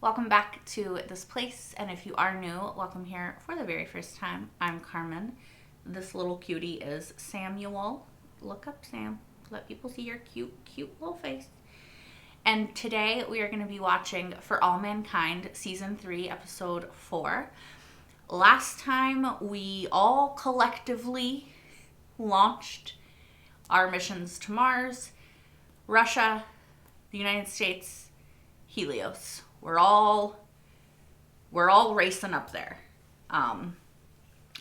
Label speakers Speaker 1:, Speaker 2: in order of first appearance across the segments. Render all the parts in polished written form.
Speaker 1: Welcome back to this place, and if you are new, welcome here for the very first time. I'm Carmen. This little cutie is Samuel. Look up, Sam. Let people see your cute little face. And today we are going to be watching For All Mankind, Season 3, Episode 4. Last time we all collectively launched our missions to Mars, Russia, the United States, Helios. We're all racing up there.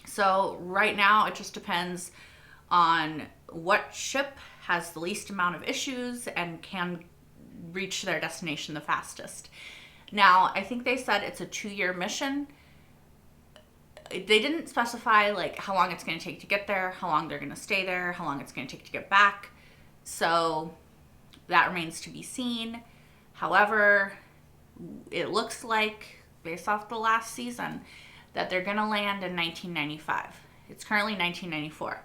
Speaker 1: So right now it just depends on what ship has the least amount of issues and can reach their destination the fastest. Now, I think they said it's a 2-year mission. They didn't specify like how long it's going to take to get there, how long they're going to stay there, how long it's going to take to get back. So that remains to be seen. However, it looks like, based off the last season, that they're going to land in 1995. It's currently 1994.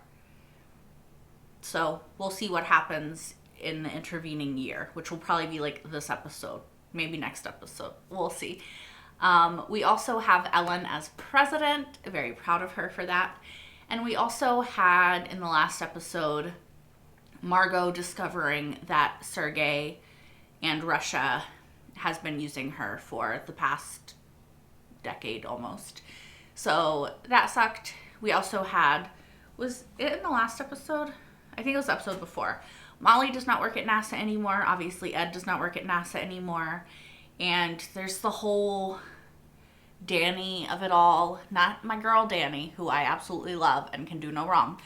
Speaker 1: So we'll see what happens in the intervening year, which will probably be like this episode, maybe next episode. We'll see. We also have Ellen as president. Very proud of her for that. And we also had, in the last episode, Margot discovering that Sergei and Russia has been using her for the past decade almost. So that sucked. We also had, was it in the last episode? I think it was the episode before. Molly does not work at NASA anymore. Obviously, Ed does not work at NASA anymore. And there's the whole Danny of it all. Not my girl Danny, who I absolutely love and can do no wrong.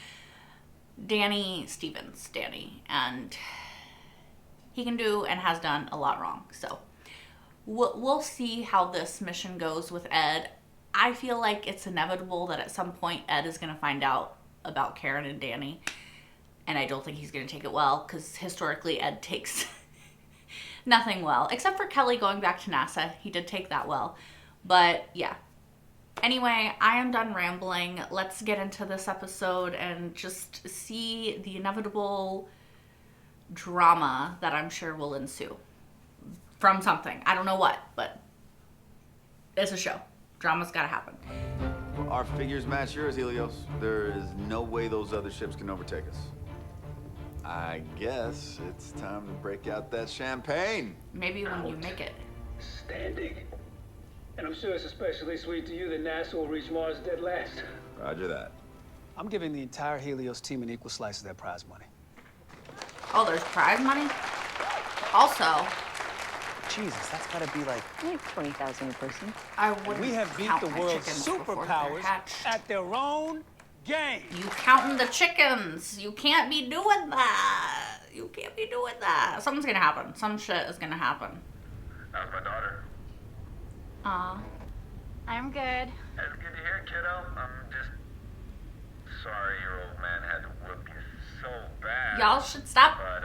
Speaker 1: Danny Stevens, Danny. And he can do and has done a lot wrong. So we'll see how this mission goes with Ed. I feel like it's inevitable that at some point Ed is going to find out about Karen and Danny. And I don't think he's going to take it well, because historically Ed takes nothing well. Except for Kelly going back to NASA. He did take that well. But yeah. Anyway, I am done rambling. Let's get into this episode and just see the inevitable drama that I'm sure will ensue from something. I don't know what, but it's a show. Drama's gotta happen.
Speaker 2: Our figures match yours, Helios. There is no way those other ships can overtake us. I guess it's time to break out that champagne.
Speaker 1: Maybe when you make it.
Speaker 3: Standing. And I'm sure it's especially sweet to you that NASA will reach Mars dead last.
Speaker 2: Roger that.
Speaker 4: I'm giving the entire Helios team an equal slice of their prize money.
Speaker 1: Oh, there's prize money? Also,
Speaker 4: Jesus, that's gotta be like...
Speaker 5: 20,000 a person.
Speaker 1: I wouldn't
Speaker 4: We have beat
Speaker 1: count
Speaker 4: the
Speaker 1: my
Speaker 4: world's
Speaker 1: chickens before they're
Speaker 4: superpowers
Speaker 1: hatched.
Speaker 4: at their own game.
Speaker 1: You counting the chickens. You can't be doing that. You can't be doing that. Something's gonna happen. Some shit is gonna happen.
Speaker 6: How's my daughter?
Speaker 1: Aw.
Speaker 5: I'm good.
Speaker 6: That's good to hear, kiddo. I'm just sorry your old man had to whoop you so bad.
Speaker 1: Y'all should stop.
Speaker 6: But,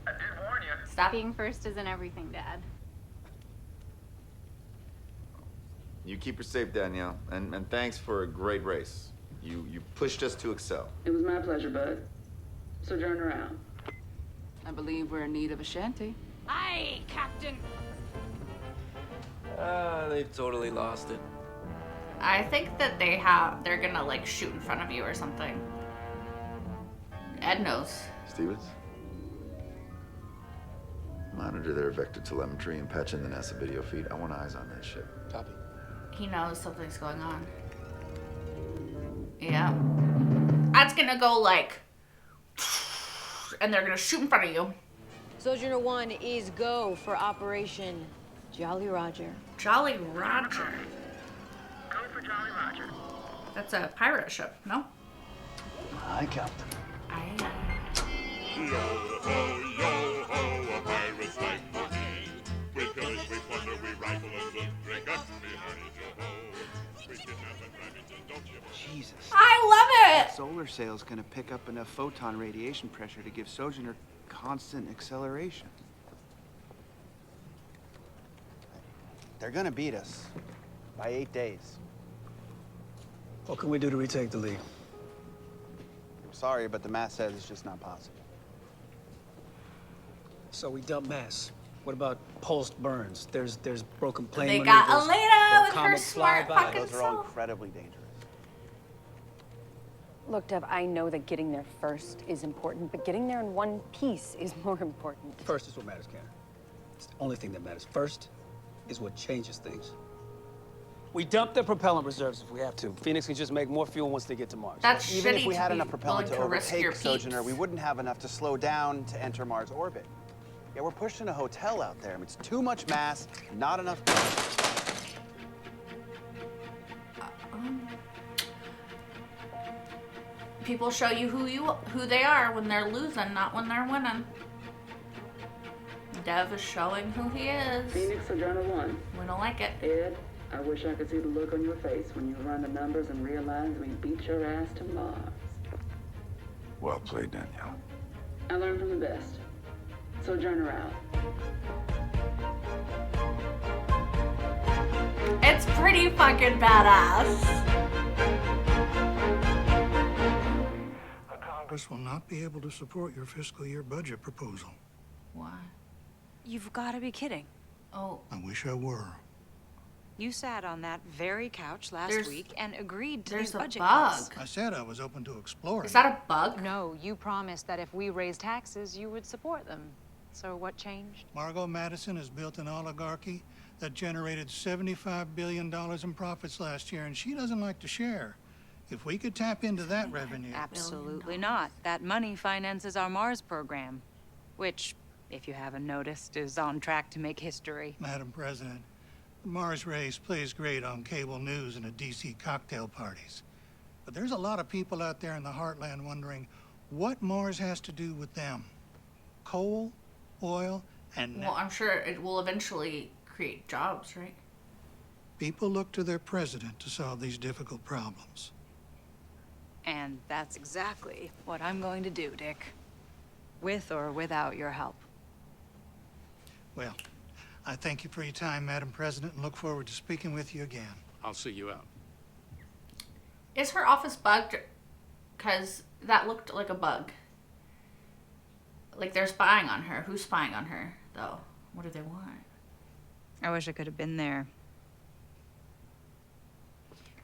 Speaker 6: I did warn you.
Speaker 1: Stop.
Speaker 5: Being first isn't everything, Dad.
Speaker 2: You keep her safe, Danielle. And thanks for a great race. You pushed us to excel.
Speaker 7: It was my pleasure, Bud. Sojourner out.
Speaker 8: I believe we're in need of a shanty.
Speaker 5: Aye, Captain.
Speaker 9: They've totally lost it.
Speaker 1: I think that they're gonna like shoot in front of you or something. Ed knows.
Speaker 2: Stevens? Monitor their vector telemetry and patch in the NASA video feed. I want eyes on that ship.
Speaker 4: Copy.
Speaker 1: He knows something's going on. Yeah. That's gonna go like, and they're gonna shoot in front of you.
Speaker 10: Sojourner 1 is go for Operation Jolly Roger.
Speaker 1: Jolly Roger.
Speaker 6: Go for Jolly Roger.
Speaker 1: That's a pirate ship, no?
Speaker 4: Aye, Captain.
Speaker 1: I.
Speaker 11: Yo-ho, a pirate's life for me. We pillage, we plunder, we rifle and loot, drink up to me, honey, yo-ho. We kidnap and ravage and don't give a...
Speaker 4: Jesus.
Speaker 1: I love it!
Speaker 12: Solar sail's gonna pick up enough photon radiation pressure to give Sojourner constant acceleration. They're gonna beat us by 8 days.
Speaker 4: What can we do to retake the lead?
Speaker 12: Sorry, but the math says it's just not possible.
Speaker 4: So we dump mass. What about pulsed burns? There's broken plane
Speaker 1: They
Speaker 4: maneuvers.
Speaker 1: got Elena with her
Speaker 4: comet
Speaker 1: smart
Speaker 4: flyby.
Speaker 1: fucking
Speaker 12: Those are all
Speaker 1: self.
Speaker 12: incredibly dangerous.
Speaker 10: Look, Dev, I know that getting there first is important, but getting there in one piece is more important.
Speaker 4: First is what matters, Karen. It's the only thing that matters. First is what changes things. We dump their propellant reserves if we have to. Phoenix can just make more fuel once they get to Mars.
Speaker 1: That's
Speaker 12: Even
Speaker 1: shitty
Speaker 12: if we
Speaker 1: to
Speaker 12: had
Speaker 1: be
Speaker 12: enough propellant to
Speaker 1: willing to risk
Speaker 12: overtake
Speaker 1: your
Speaker 12: Sojourner,
Speaker 1: peeps.
Speaker 12: we wouldn't have enough to slow down to enter Mars orbit. Yeah, we're pushed in a hotel out there. It's too much mass, not enough gas.
Speaker 1: People show you who they are when they're losing, not when they're winning. Dev is showing who he is.
Speaker 7: Phoenix Sojourner 1.
Speaker 1: We don't like it.
Speaker 7: Ed, I wish I could see the look on your face when you run the numbers and realize we beat your ass to Mars.
Speaker 2: Well played, Danielle.
Speaker 7: I learned from the best. Sojourner out.
Speaker 1: It's pretty fucking badass.
Speaker 13: Congress will not be able to support your fiscal year budget proposal.
Speaker 1: Why?
Speaker 14: You've got to be kidding.
Speaker 1: Oh.
Speaker 13: I wish I were.
Speaker 14: You sat on that very couch last week and agreed to these budget
Speaker 1: cuts.
Speaker 13: I said I was open to exploring.
Speaker 1: Is that a bug?
Speaker 14: No, you promised that if we raised taxes, you would support them. So what changed?
Speaker 13: Margot Madison has built an oligarchy that generated $75 billion in profits last year, and she doesn't like to share. If we could tap into that revenue...
Speaker 14: Absolutely not. That money finances our Mars program, which, if you haven't noticed, is on track to make history.
Speaker 13: Madam President, the Mars race plays great on cable news and at DC cocktail parties. But there's a lot of people out there in the heartland wondering what Mars has to do with them. Coal, oil, and...
Speaker 1: Well, I'm sure it will eventually create jobs, right?
Speaker 13: People look to their president to solve these difficult problems.
Speaker 14: And that's exactly what I'm going to do, Dick. With or without your help.
Speaker 13: Well, I thank you for your time, Madam President, and look forward to speaking with you again.
Speaker 15: I'll see you out.
Speaker 1: Is her office bugged? Because that looked like a bug. Like they're spying on her. Who's spying on her, though? What do they want?
Speaker 14: I wish I could have been there.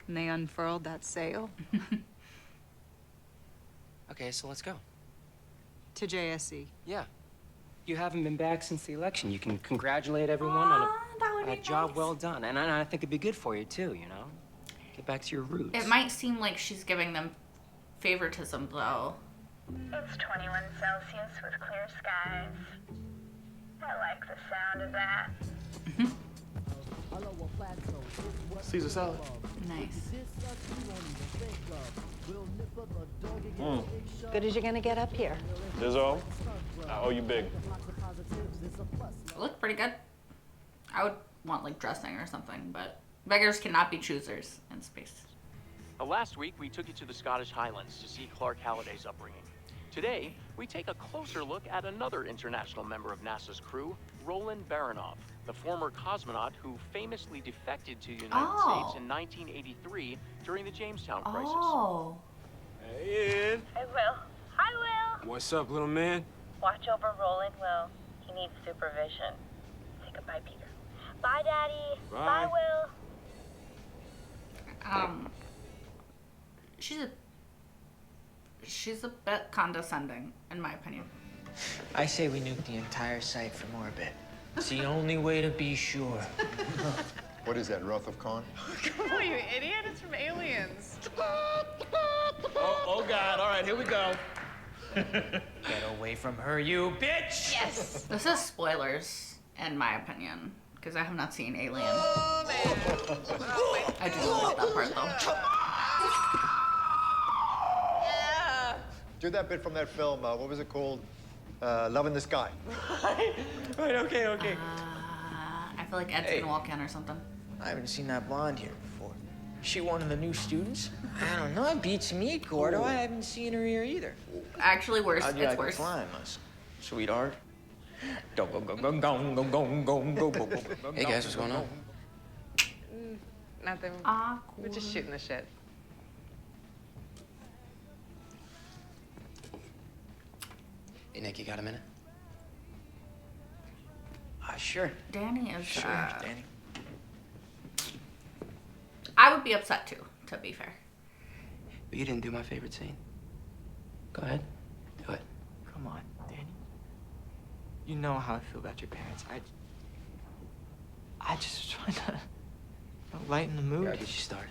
Speaker 14: When they unfurled that sail.
Speaker 9: Okay, so let's go.
Speaker 14: To JSC.
Speaker 9: Yeah. You haven't been back since the election. You can congratulate everyone on a job well done. And I think it'd be good for you, too, you know? Get back to your roots.
Speaker 1: It might seem like she's giving them favoritism, though.
Speaker 16: It's 21 Celsius with clear skies. I like the sound of that.
Speaker 2: Caesar salad.
Speaker 1: Nice.
Speaker 10: Good as you're gonna get up here.
Speaker 17: Dizzo, I owe you big.
Speaker 1: It looked pretty good. I would want like dressing or something, but beggars cannot be choosers in space.
Speaker 18: Last week, we took you to the Scottish Highlands to see Clark Halliday's upbringing. Today, we take a closer look at another international member of NASA's crew, Roland Baranov, the former cosmonaut who famously defected to the United States in 1983 during the Jamestown crisis.
Speaker 1: Oh.
Speaker 17: Hey, Ian.
Speaker 16: Hey, Will. Hi, Will.
Speaker 17: What's up, little man?
Speaker 16: Watch over Roland, Will. He needs supervision. Say goodbye, Peter. Bye, Daddy.
Speaker 17: Bye.
Speaker 16: Bye, Will.
Speaker 1: She's a bit condescending, in my opinion.
Speaker 19: I say we nuke the entire site from orbit. It's the only way to be sure.
Speaker 20: What is that, Wrath of Khan?
Speaker 21: Come on, you idiot. It's from Aliens.
Speaker 19: Oh, God. All right, here we go. Get away from her, you bitch!
Speaker 1: Yes! This is spoilers, in my opinion, because I have not seen Alien. I do like that part, though.
Speaker 20: Do that bit from that film, what was it called? Love in the Sky.
Speaker 19: Right, okay.
Speaker 1: I feel like Ed's gonna walk in or something.
Speaker 19: I haven't seen that blonde here before. Is she one of the new students? I don't know. It beats me, Gordo. I haven't seen her here either.
Speaker 1: Actually, worse.
Speaker 19: How'd you
Speaker 1: It's
Speaker 19: like
Speaker 1: worse.
Speaker 19: to climb us, sweetheart? Go.
Speaker 9: Hey, guys, what's going on?
Speaker 21: Nothing.
Speaker 1: Awkward.
Speaker 21: We're just shooting the shit.
Speaker 9: Hey, Nick, you got a minute?
Speaker 19: Sure.
Speaker 1: Danny is.
Speaker 19: Sure, Danny.
Speaker 1: I would be upset too, to be fair.
Speaker 19: But you didn't do my favorite scene. Go ahead. Do it.
Speaker 21: Come on, Danny. You know how I feel about your parents. I just was trying to lighten the mood.
Speaker 19: Yeah, I'll get you started.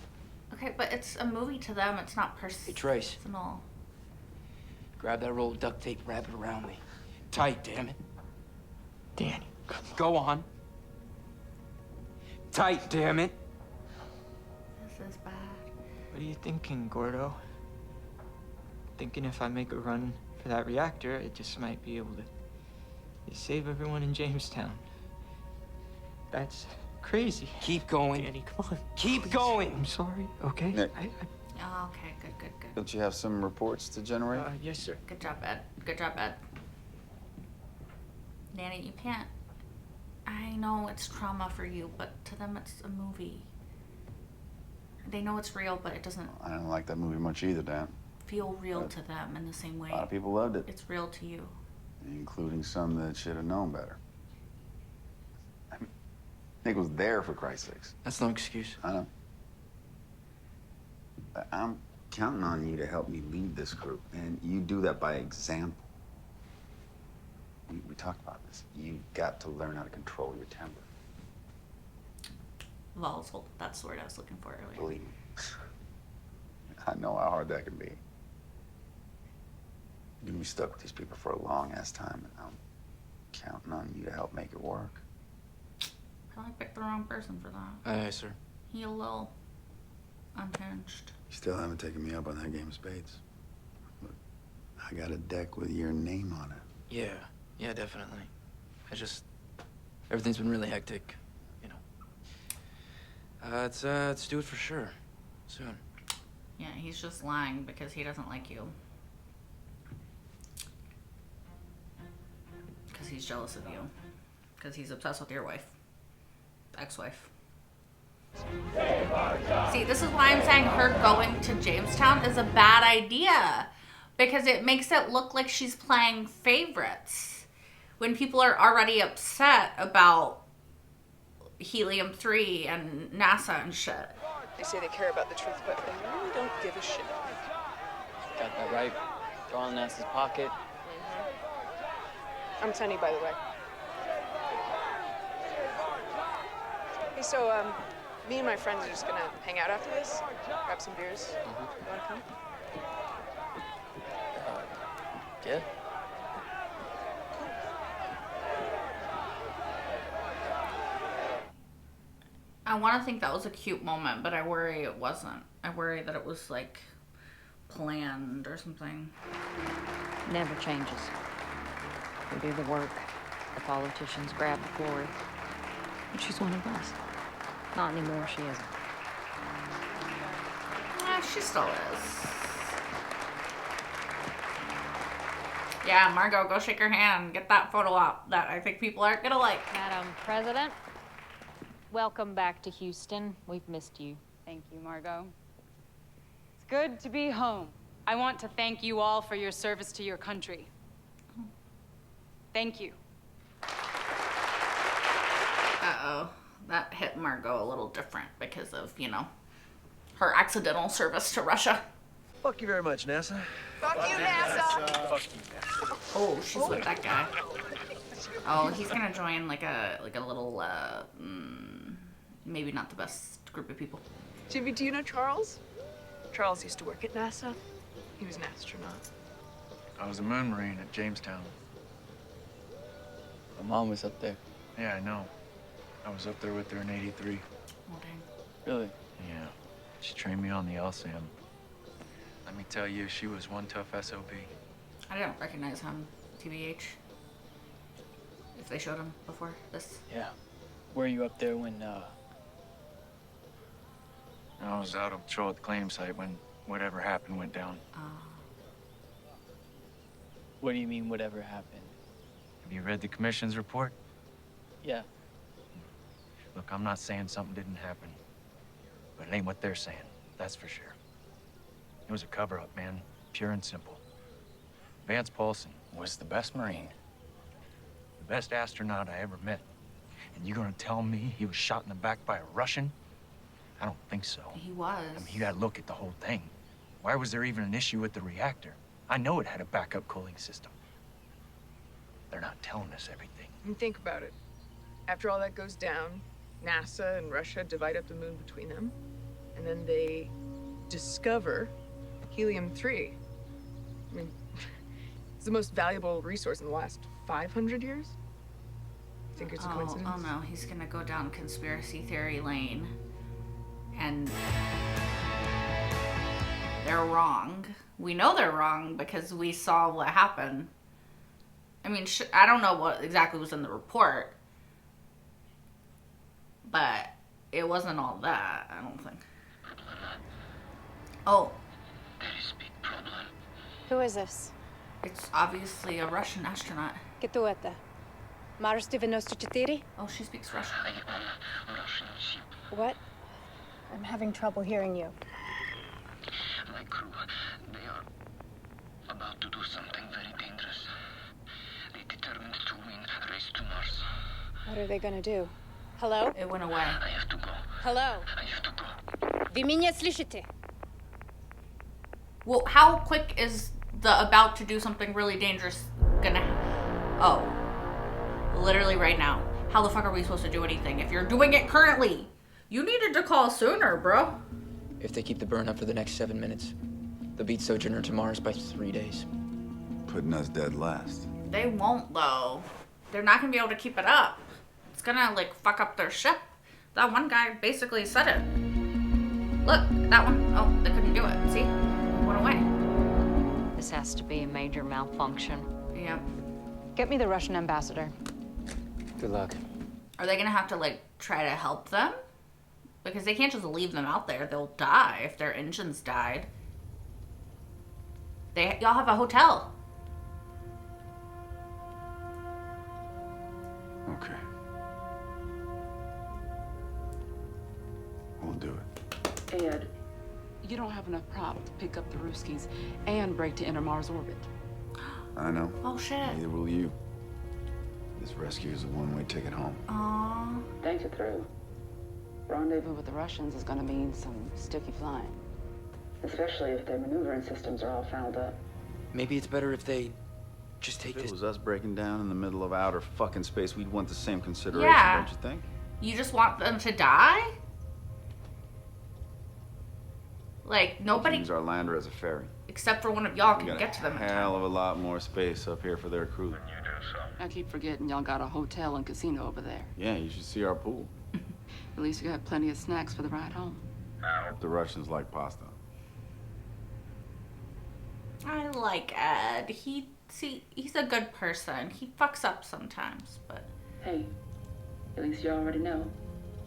Speaker 1: Okay, but it's a movie to them. It's not
Speaker 19: Hey, Trace.
Speaker 1: personal.
Speaker 19: Grab that roll of duct tape, wrap it around me. Tight, damn it.
Speaker 21: Danny,
Speaker 19: Go on. Tight, damn it.
Speaker 1: This is bad.
Speaker 21: what are you thinking, Gordo? Thinking if I make a run for that reactor, I just might be able to save everyone in Jamestown. That's crazy.
Speaker 19: Keep going.
Speaker 21: Danny, come on.
Speaker 19: Keep going.
Speaker 21: I'm sorry, okay?
Speaker 2: Nick.
Speaker 1: Oh, okay, good.
Speaker 2: Don't you have some reports to generate?
Speaker 21: Yes, sir.
Speaker 1: Good job, Ed. Good job, Ed. Danny, you can't. I know it's trauma for you, but to them it's a movie. They know it's real, but it doesn't
Speaker 2: I didn't like that movie much either, Dan.
Speaker 1: feel real to them in the same way.
Speaker 2: A lot of people loved it,
Speaker 1: It's real to you.
Speaker 2: including some that should have known better. I mean, Nick was there, for Christ's sakes.
Speaker 19: That's no excuse.
Speaker 2: I know. But I'm counting on you to help me lead this group, and you do that by example. We talked about this. You got to learn how to control your temper.
Speaker 1: Volatile. That's the word I was looking for earlier.
Speaker 2: Believe me. I know how hard that can be. You're gonna be stuck with these people for a long ass time, and I'm counting on you to help make it work.
Speaker 1: Probably picked the wrong person for that.
Speaker 19: Aye, sir.
Speaker 1: He a little unhinged.
Speaker 2: You still haven't taken me up on that game of spades. Look, I got a deck with your name on it.
Speaker 19: Yeah, definitely. Everything's been really hectic, you know. Let's do it for sure. Soon.
Speaker 1: Yeah, he's just lying because he doesn't like you. Because he's jealous of you. Because he's obsessed with your wife. Ex-wife. See, this is why I'm saying her going to Jamestown is a bad idea. Because it makes it look like she's playing favorites. When people are already upset about Helium-3 and NASA and shit.
Speaker 21: They say they care about the truth, but they really don't give a shit.
Speaker 9: Got that right. Throw in NASA's pocket.
Speaker 21: I'm Sunny, by the way. Hey, so, me and my friends are just gonna hang out after this, grab some beers. You wanna come?
Speaker 9: Yeah.
Speaker 1: I want to think that was a cute moment, but I worry it wasn't. I worry that it was like planned or something.
Speaker 10: Never changes. We do the work. The politicians grab the glory. But she's one of us. Not anymore, she isn't.
Speaker 1: She still is. Yeah, Margot, go shake her hand. Get that photo op that I think people aren't gonna like.
Speaker 5: Madam President, welcome back to Houston. We've missed you.
Speaker 14: Thank you, Margot. It's good to be home. I want to thank you all for your service to your country. Thank you.
Speaker 1: Uh-oh. That hit Margot a little different because of, you know, her accidental service to Russia.
Speaker 15: Fuck you very much, NASA.
Speaker 21: Fuck you, NASA!
Speaker 15: Fuck you, NASA.
Speaker 1: Oh, she's with that guy. Oh, he's gonna join like a little, maybe not the best group of people.
Speaker 21: Jimmy, do you know Charles? Charles used to work at NASA. He was an astronaut.
Speaker 22: I was a moon marine at Jamestown.
Speaker 9: My mom was up there.
Speaker 22: Yeah, I know. I was up there with her in '83.
Speaker 1: Oh, dang.
Speaker 9: Really?
Speaker 22: Yeah. She trained me on the LSAM. Let me tell you, she was one tough SOB.
Speaker 1: I didn't recognize him, TBH. If they showed him before this.
Speaker 9: Yeah. Were you up there when,
Speaker 22: I was out on patrol at the claim site when whatever happened went down.
Speaker 9: What do you mean, whatever happened?
Speaker 22: Have you read the commission's report?
Speaker 9: Yeah.
Speaker 22: Look, I'm not saying something didn't happen, but it ain't what they're saying, that's for sure. It was a cover-up, man, pure and simple. Vance Paulson was the best Marine, the best astronaut I ever met. And you gonna tell me he was shot in the back by a Russian? I don't think so.
Speaker 1: He was.
Speaker 22: I mean, you gotta look at the whole thing. Why was there even an issue with the reactor? I know it had a backup cooling system. They're not telling us everything.
Speaker 3: And think about it. After all that goes down, NASA and Russia divide up the moon between them, and then they discover helium-3. I mean, it's the most valuable resource in the last 500 years. Think it's a coincidence?
Speaker 1: Oh no, he's gonna go down conspiracy theory lane. And they're wrong. We know they're wrong because we saw what happened. I mean, I don't know what exactly was in the report, but it wasn't all that, I don't think. Oh.
Speaker 8: Who is this?
Speaker 1: It's obviously a Russian astronaut.
Speaker 8: Кто это? Mars 94?
Speaker 1: Oh, she speaks Russian.
Speaker 8: What? I'm having trouble hearing you.
Speaker 23: My crew, they are about to do something very dangerous. They determined to win a race to Mars.
Speaker 8: What are they gonna do? Hello?
Speaker 1: It went away.
Speaker 23: I have to go.
Speaker 8: Hello?
Speaker 23: I have to go.
Speaker 8: Вы меня слышите?
Speaker 1: Well, how quick is the about to do something really dangerous gonna... Oh. Literally right now. How the fuck are we supposed to do anything if you're doing it currently? You needed to call sooner, bro.
Speaker 21: If they keep the burn up for the next 7 minutes, they'll beat Sojourner to Mars by 3 days.
Speaker 2: Putting us dead last.
Speaker 1: They won't, though. They're not gonna be able to keep it up. It's gonna, like, fuck up their ship. That one guy basically said it. Look, that one. Oh, they couldn't do it. See? It went away.
Speaker 5: This has to be a major malfunction.
Speaker 1: Yep.
Speaker 14: Get me the Russian ambassador.
Speaker 21: Good luck.
Speaker 1: Are they gonna have to, like, try to help them? Because they can't just leave them out there. They'll die if their engines died. Y'all have a hotel.
Speaker 2: Okay. We'll do it.
Speaker 7: Ed,
Speaker 24: You don't have enough prop to pick up the Ruskies and break to enter Mars orbit.
Speaker 2: I know.
Speaker 1: Oh, shit.
Speaker 2: Neither will you. This rescue is a one-way ticket home.
Speaker 1: Aww.
Speaker 7: thanks you're through. Rendezvous
Speaker 24: With the Russians is gonna mean some sticky flying.
Speaker 7: especially if their maneuvering systems are all fouled up.
Speaker 21: Maybe it's better if they just take
Speaker 2: If it
Speaker 21: this.
Speaker 2: was us breaking down in the middle of outer fucking space, we'd want the same consideration,
Speaker 1: Yeah.
Speaker 2: don't you think?
Speaker 1: You just want them to die? Like, nobody
Speaker 2: Use our lander as a ferry.
Speaker 1: except for one of y'all
Speaker 2: We
Speaker 1: can
Speaker 2: got
Speaker 1: get to them
Speaker 2: a
Speaker 1: in time.
Speaker 2: hell of a lot more space up here for their crew.
Speaker 24: I keep forgetting y'all got a hotel and casino over there.
Speaker 2: Yeah, you should see our pool.
Speaker 24: At least you got plenty of snacks for the ride home.
Speaker 2: The Russians like pasta.
Speaker 1: I like Ed. He's a good person. He fucks up sometimes, but
Speaker 7: Hey, at least you already know.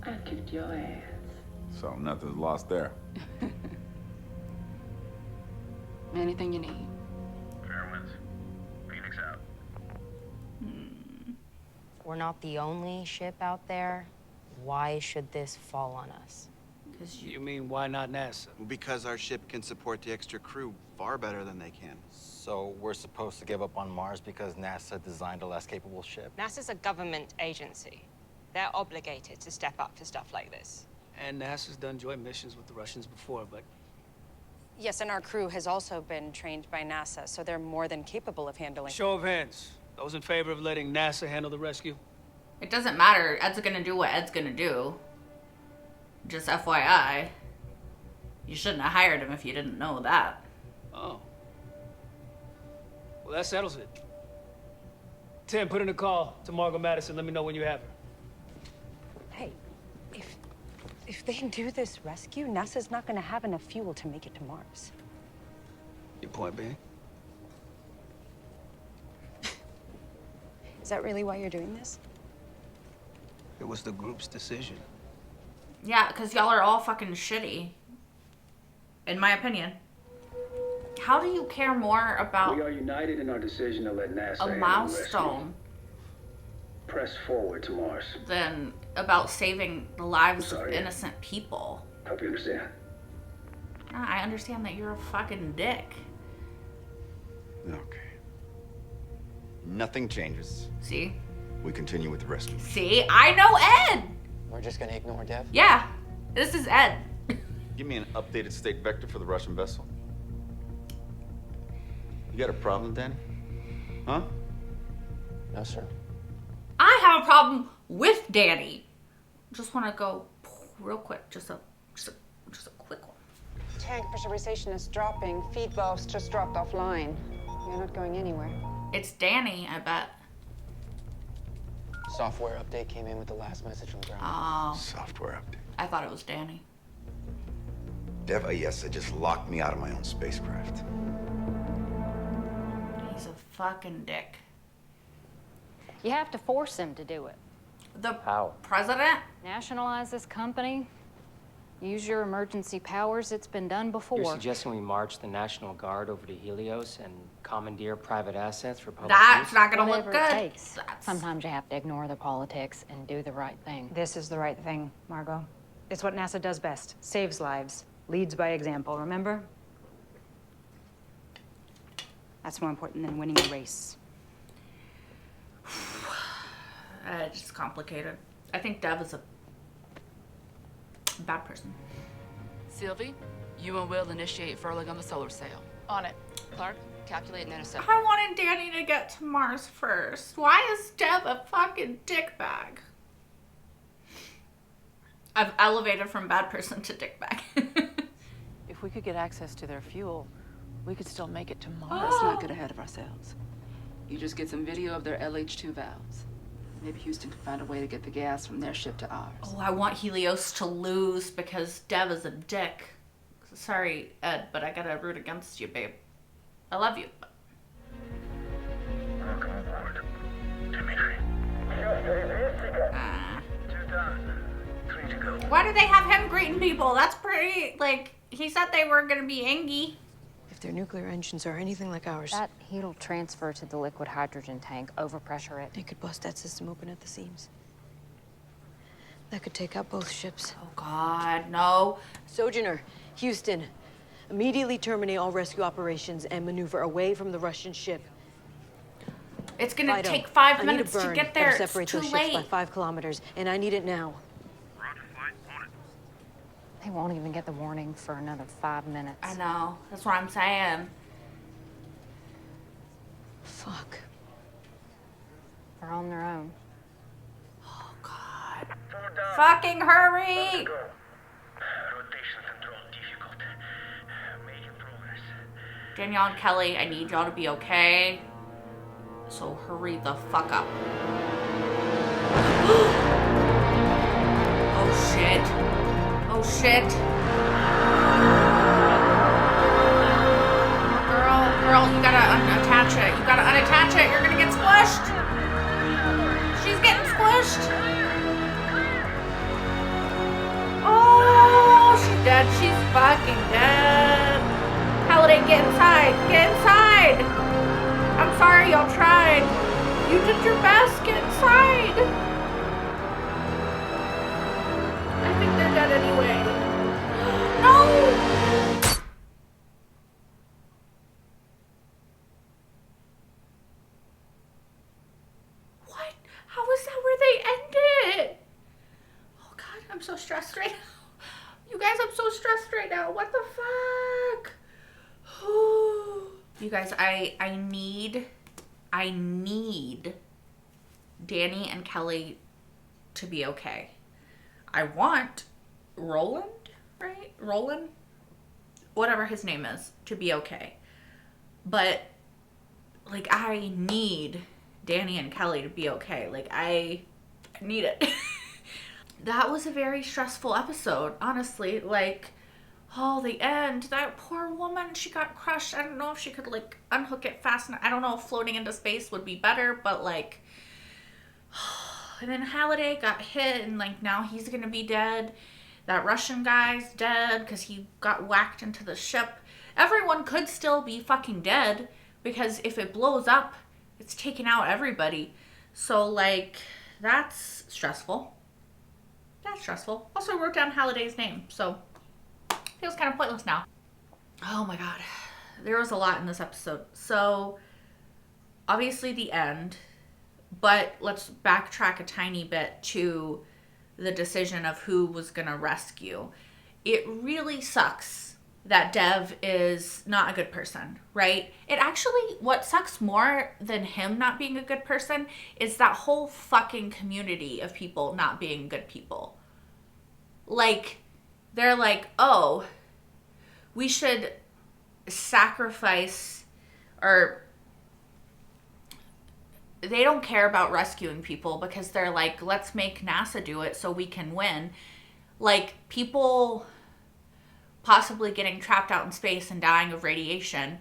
Speaker 7: I kicked your ass.
Speaker 2: So nothing's lost there.
Speaker 24: Anything you need.
Speaker 6: Fair winds. Phoenix out.
Speaker 25: We're not the only ship out there. Why should this fall on us?
Speaker 4: You mean, why not NASA?
Speaker 12: Because our ship can support the extra crew far better than they can.
Speaker 26: So we're supposed to give up on Mars because NASA designed a less capable ship?
Speaker 27: NASA's a government agency. They're obligated to step up for stuff like this.
Speaker 4: And NASA's done joint missions with the Russians before, but
Speaker 27: Yes, and our crew has also been trained by NASA, so they're more than capable of handling.
Speaker 4: show of hands. Those in favor of letting NASA handle the rescue?
Speaker 1: it doesn't matter. Ed's gonna do what Ed's gonna do. Just FYI. You shouldn't have hired him if you didn't know that.
Speaker 4: Oh. Well, that settles it. Tim, put in a call to Margot Madison. Let me know when you have her.
Speaker 27: Hey, if they do this rescue, NASA's not going to have enough fuel to make it to Mars.
Speaker 4: Your point being?
Speaker 27: Is that really why you're doing this?
Speaker 4: It was the group's decision.
Speaker 1: Yeah, because y'all are all fucking shitty. In my opinion. How do you care more about
Speaker 28: We are united in our decision to let NASA
Speaker 1: a
Speaker 28: handle the rescue.
Speaker 1: milestone
Speaker 28: Press forward to Mars.
Speaker 1: than about saving the lives of innocent people?
Speaker 28: Hope you understand.
Speaker 1: Nah, I understand that you're a fucking dick.
Speaker 2: Okay. Nothing changes.
Speaker 1: See?
Speaker 2: we continue with the rescue.
Speaker 1: See, I know Ed.
Speaker 10: We're just gonna ignore Dev?
Speaker 1: Yeah, this is Ed.
Speaker 2: Give me an updated state vector for the Russian vessel. You got a problem, Danny? Huh?
Speaker 10: No, sir.
Speaker 1: I have a problem with Danny. Just want to go real quick, just a quick one.
Speaker 27: Tank pressurization is dropping. Feed valves just dropped offline. You're not going anywhere.
Speaker 1: It's Danny, I bet.
Speaker 10: Software update came in with the last message from ground.
Speaker 1: Oh.
Speaker 2: Software update.
Speaker 1: I thought it was Danny.
Speaker 2: Dev Ayesa just locked me out of my own spacecraft.
Speaker 1: He's a fucking dick.
Speaker 5: You have to force him to do it.
Speaker 1: The
Speaker 9: How?
Speaker 1: president?
Speaker 5: Nationalize this company. Use your emergency powers. It's been done before.
Speaker 9: You're suggesting we march the National Guard over to Helios and commandeer private assets for public
Speaker 1: That's
Speaker 9: use?
Speaker 1: not gonna look
Speaker 5: Whatever
Speaker 1: good.
Speaker 5: it takes. Sometimes you have to ignore the politics and do the right thing.
Speaker 27: This is the right thing, Margot. It's what NASA does best. Saves lives. Leads by example, remember? That's more important than winning a race.
Speaker 1: It's just complicated. I think Dev is a bad person.
Speaker 24: Sylvie, you and Will initiate furling on the solar sail. On it. Clark, calculate and intercept.
Speaker 1: I wanted Danny to get to Mars first. Why is Dev a fucking dickbag? I've elevated from bad person to dickbag.
Speaker 24: If we could get access to their fuel, we could still make it to Mars. Let's not get ahead of ourselves. You just get some video of their LH2 valves. Maybe Houston can find a way to get the gas from their ship to ours.
Speaker 1: Oh, I want Helios to lose because Dev is a dick. Sorry, Ed, but I gotta root against you, babe. I love you.
Speaker 6: Welcome aboard, Dimitri. Three to go.
Speaker 1: Why do they have him greeting people? That's pretty, like, he said they were gonna be Angie.
Speaker 27: If their nuclear engines are anything like ours,
Speaker 5: That heat'll transfer to the liquid hydrogen tank, overpressure it.
Speaker 27: they could bust that system open at the seams. That could take out both ships.
Speaker 1: Oh, God, no.
Speaker 11: Sojourner, Houston, immediately terminate all rescue operations and maneuver away from the Russian ship.
Speaker 1: It's gonna
Speaker 11: Fido,
Speaker 1: take 5
Speaker 11: I
Speaker 1: minutes
Speaker 11: need a burn
Speaker 1: to get
Speaker 11: that'll
Speaker 1: there.
Speaker 11: separate
Speaker 1: It's too
Speaker 11: those ships by
Speaker 1: late.
Speaker 11: 5 kilometers, and I need it now.
Speaker 5: They won't even get the warning for another 5 minutes.
Speaker 1: I know. That's what I'm saying.
Speaker 11: Fuck.
Speaker 5: They're on their own.
Speaker 1: Oh, God. Fucking hurry!
Speaker 6: Rotation control difficult. Making progress.
Speaker 1: Danielle and Kelly, I need y'all to be okay. So hurry the fuck up. Oh, shit. Oh, shit. Girl, you gotta unattach it. You gotta unattach it. You're gonna get squished. She's getting squished. Oh, she's dead. She's fucking dead. Holiday, get inside. Get inside. I'm sorry y'all tried. You did your best. Get inside. I think they're dead anyway. No! What? How is that where they ended? Oh, God, I'm so stressed right now. You guys, I'm so stressed right now. What the fuck? You guys, I need Danny and Kelly to be okay. I want Roland, right? Roland? Whatever his name is, to be okay. But, like, I need Danny and Kelly to be okay. Like, I need it. That was a very stressful episode, honestly. Like, oh, the end. That poor woman, she got crushed. I don't know if she could, like, unhook it fast enough. I don't know if floating into space would be better, but, like... And then Halliday got hit, and, like, now he's gonna be dead. That Russian guy's dead because he got whacked into the ship. Everyone could still be fucking dead because if it blows up, it's taking out everybody. So, like, that's stressful. That's stressful. Also wrote down Halliday's name, so feels kind of pointless now. Oh my God. There was a lot in this episode. So, obviously the end. But let's backtrack a tiny bit to the decision of who was going to rescue. It really sucks that Dev is not a good person, right? It actually, what sucks more than him not being a good person is that whole fucking community of people not being good people. Like, they're like, oh, we should sacrifice, or they don't care about rescuing people because they're like, let's make NASA do it so we can win. Like, people possibly getting trapped out in space and dying of radiation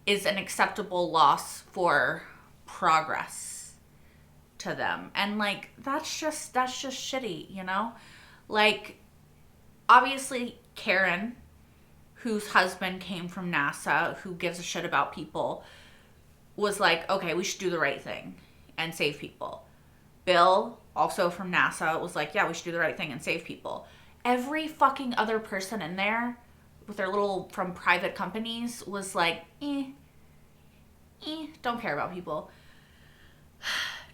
Speaker 1: is an acceptable loss for progress to them. And like, that's just shitty, you know? Like, obviously Karen, whose husband came from NASA, who gives a shit about people, was like, okay, we should do the right thing and save people. Bill, also from NASA, was like, yeah, we should do the right thing and save people. Every fucking other person in there with their little, from private companies, was like, don't care about people.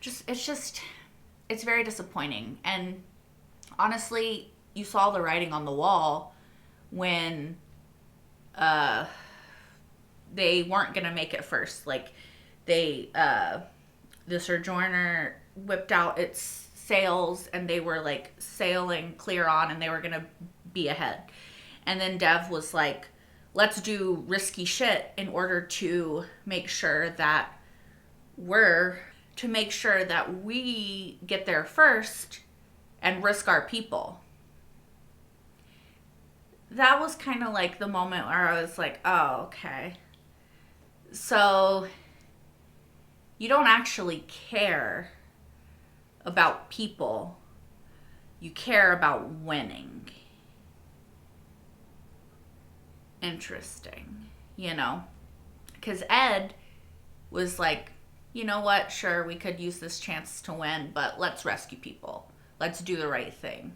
Speaker 1: It's very disappointing. And honestly, you saw the writing on the wall when they weren't gonna make it first. Like, the Sojourner whipped out its sails and they were like sailing clear on and they were gonna be ahead. And then Dev was like, let's do risky shit in order to make sure that we get there first and risk our people. That was kind of like the moment where I was like, oh, okay. So you don't actually care about people. You care about winning. Interesting, you know? Because Ed was like, you know what? Sure, we could use this chance to win, but let's rescue people. Let's do the right thing.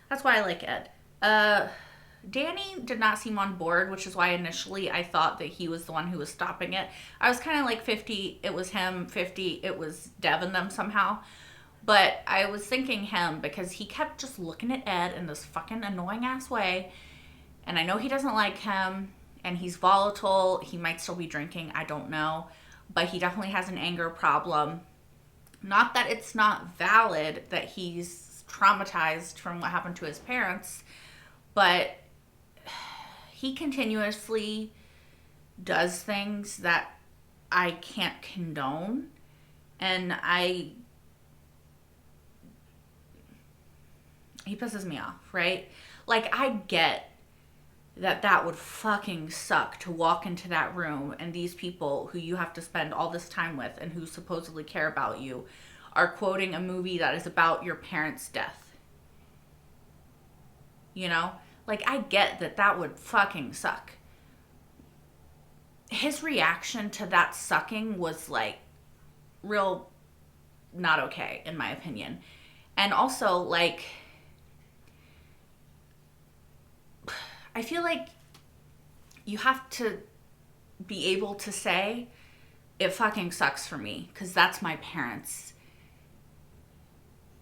Speaker 1: That's why I like Ed. Danny did not seem on board, which is why initially I thought that he was the one who was stopping it. I was kind of like 50, it was him, 50, it was Dev and them somehow. But I was thinking him because he kept just looking at Ed in this fucking annoying ass way. And I know he doesn't like him, and he's volatile. He might still be drinking, I don't know. But he definitely has an anger problem. Not that it's not valid that he's traumatized from what happened to his parents, but he continuously does things that I can't condone. And he pisses me off, right? Like, I get that would fucking suck to walk into that room and these people who you have to spend all this time with and who supposedly care about you are quoting a movie that is about your parents' death. You know? Like, I get that would fucking suck. His reaction to that sucking was, like, real not okay, in my opinion. And also, like, I feel like you have to be able to say, it fucking sucks for me, because that's my parents.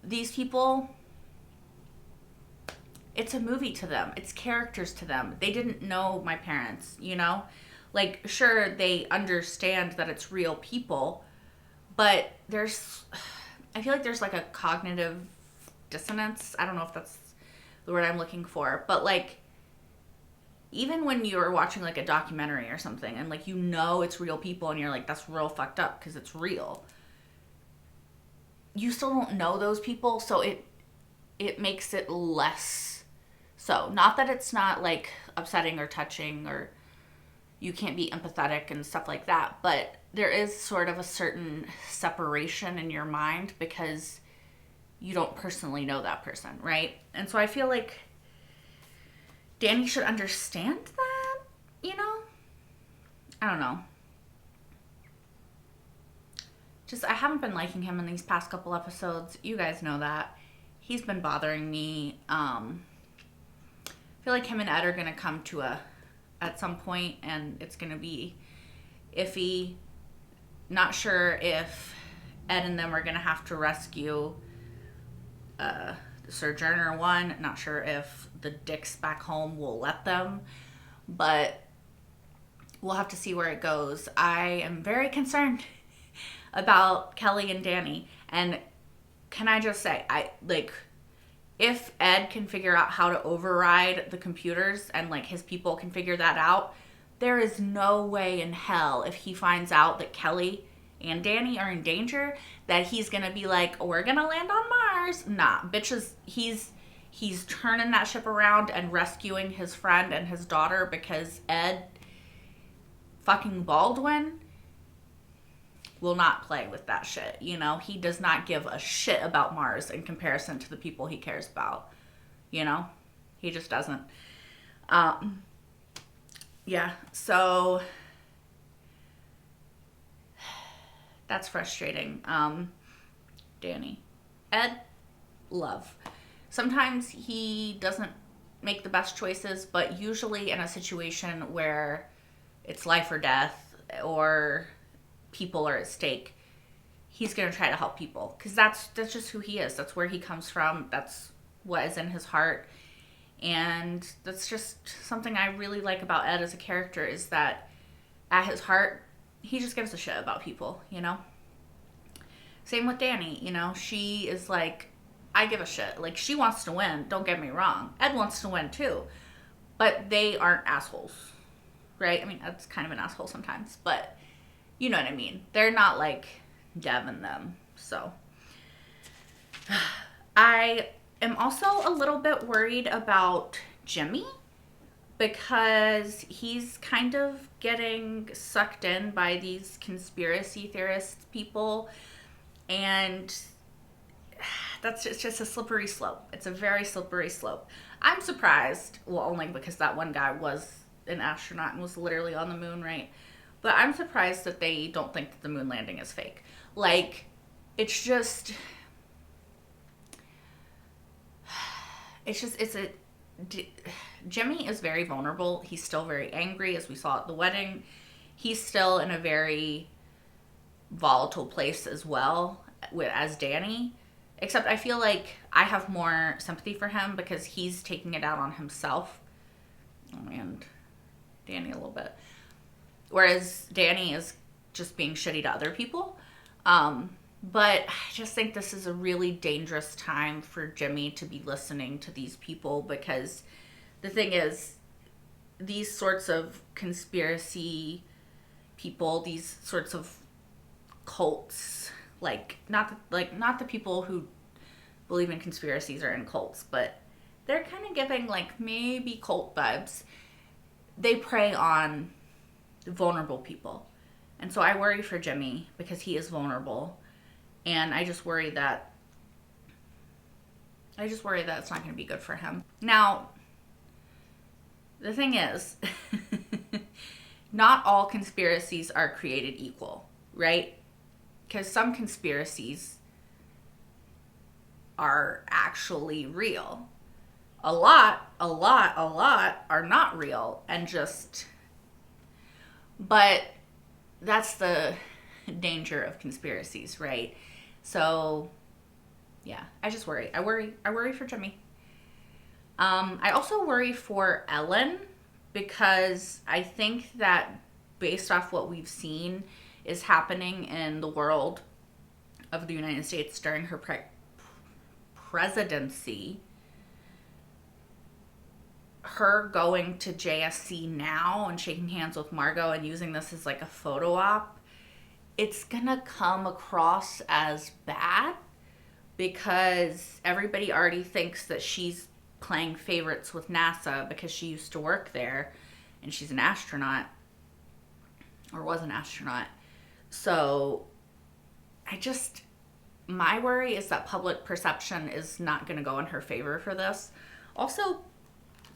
Speaker 1: These people, it's a movie to them. It's characters to them. They didn't know my parents, you know? Like, sure, they understand that it's real people, but I feel like there's like a cognitive dissonance. I don't know if that's the word I'm looking for, but like, even when you're watching like a documentary or something and like, you know, it's real people and you're like, that's real fucked up because it's real. You still don't know those people. So it makes it less so. Not that it's not like upsetting or touching or you can't be empathetic and stuff like that, but there is sort of a certain separation in your mind because you don't personally know that person, right? And so I feel like Danny should understand that, you know? I don't know. Just, I haven't been liking him in these past couple episodes. You guys know that. He's been bothering me. I feel like him and Ed are going to come to at some point, and it's going to be iffy. Not sure if Ed and them are going to have to rescue Sojourner 1. Not sure if the Dicks back home will let them, but we'll have to see where it goes. I am very concerned about Kelly and Danny, and can I just say, if Ed can figure out how to override the computers and like his people can figure that out, there is no way in hell if he finds out that Kelly and Danny are in danger that he's gonna be like, we're gonna land on Mars. Nah, bitches, he's turning that ship around and rescuing his friend and his daughter because Ed fucking Baldwin will not play with that shit. You know, he does not give a shit about Mars in comparison to the people he cares about. You know, he just doesn't. Yeah, so that's frustrating. Danny. Ed, love. Sometimes he doesn't make the best choices, but usually in a situation where it's life or death or people are at stake, he's going to try to help people because that's just who he is. That's where he comes from. That's what is in his heart. And that's just something I really like about Ed as a character, is that at his heart, he just gives a shit about people, you know? Same with Danny, you know? She is like, I give a shit. Like, she wants to win, don't get me wrong. Ed wants to win too. But they aren't assholes, right? I mean, Ed's kind of an asshole sometimes, but you know what I mean. They're not like Dev and them, so. I am also a little bit worried about Jimmy because he's kind of getting sucked in by these conspiracy theorist people, and it's just a slippery slope. It's a very slippery slope. I'm surprised, well, only because that one guy was an astronaut and was literally on the moon, right? But I'm surprised that they don't think that the moon landing is fake. Like, Jimmy is very vulnerable. He's still very angry, as we saw at the wedding. He's still in a very volatile place as well, as Danny. Except I feel like I have more sympathy for him because he's taking it out on himself. And Danny a little bit. Whereas Danny is just being shitty to other people. But I just think this is a really dangerous time for Jimmy to be listening to these people, because the thing is, these sorts of conspiracy people, these sorts of cults, not the people who believe in conspiracies or in cults, but they're kind of giving like maybe cult vibes. They prey on vulnerable people. And so I worry for Jimmy because he is vulnerable. And I just worry that it's not going to be good for him. Now, the thing is, not all conspiracies are created equal, right? Because some conspiracies are actually real. A lot are not real and just... But that's the danger of conspiracies, right? So, yeah, I just worry. I worry for Jimmy. I also worry for Ellen because I think that based off what we've seen is happening in the world of the United States during her presidency, her going to JSC now and shaking hands with Margot and using this as like a photo op, it's gonna come across as bad because everybody already thinks that she's playing favorites with NASA because she used to work there and she's an astronaut or was an astronaut. So my worry is that public perception is not gonna go in her favor for this. Also,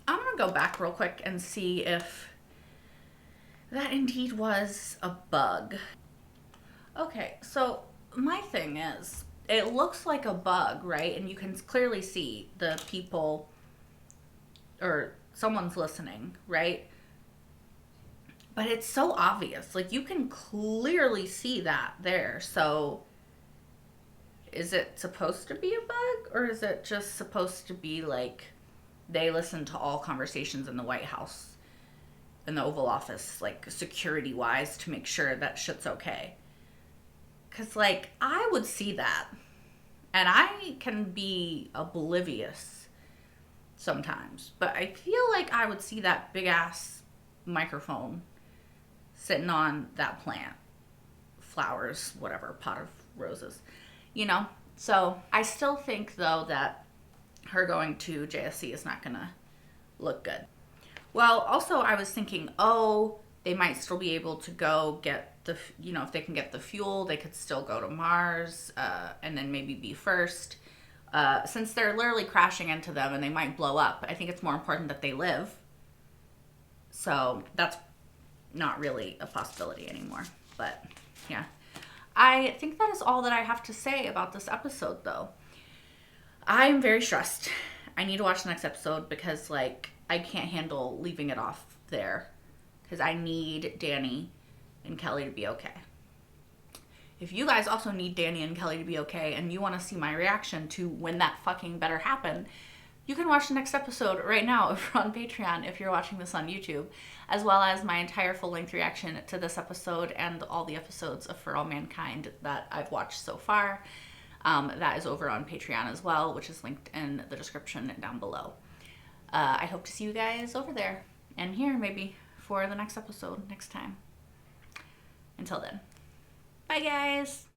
Speaker 1: I'm gonna go back real quick and see if that indeed was a bug. Okay, so my thing is, it looks like a bug, right? And you can clearly see the people, or someone's listening, right? But it's so obvious. Like, you can clearly see that there. So, is it supposed to be a bug? Or is it just supposed to be, like, they listen to all conversations in the White House, in the Oval Office, like, security-wise, to make sure that shit's okay? Because, like, I would see that. And I can be oblivious sometimes. But I feel like I would see that big-ass microphone sitting on that plant, flowers, whatever, pot of roses, you know? So I still think, though, that her going to JSC is not gonna look good. Well, also I was thinking, oh, they might still be able to go get the, you know, if they can get the fuel, they could still go to Mars, and then maybe be first. Since they're literally crashing into them and they might blow up, I think it's more important that they live. So that's not really a possibility anymore. But yeah, I think that is all that I have to say about this episode, though. I'm very stressed. I need to watch the next episode because, like, I can't handle leaving it off there because I need Danny and Kelly to be okay. If you guys also need Danny and Kelly to be okay and you want to see my reaction to when that fucking better happen, you can watch the next episode right now over on Patreon if you're watching this on YouTube, as well as my entire full-length reaction to this episode and all the episodes of For All Mankind that I've watched so far. That is over on Patreon as well, which is linked in the description down below. I hope to see you guys over there and here maybe for the next episode next time. Until then, bye guys!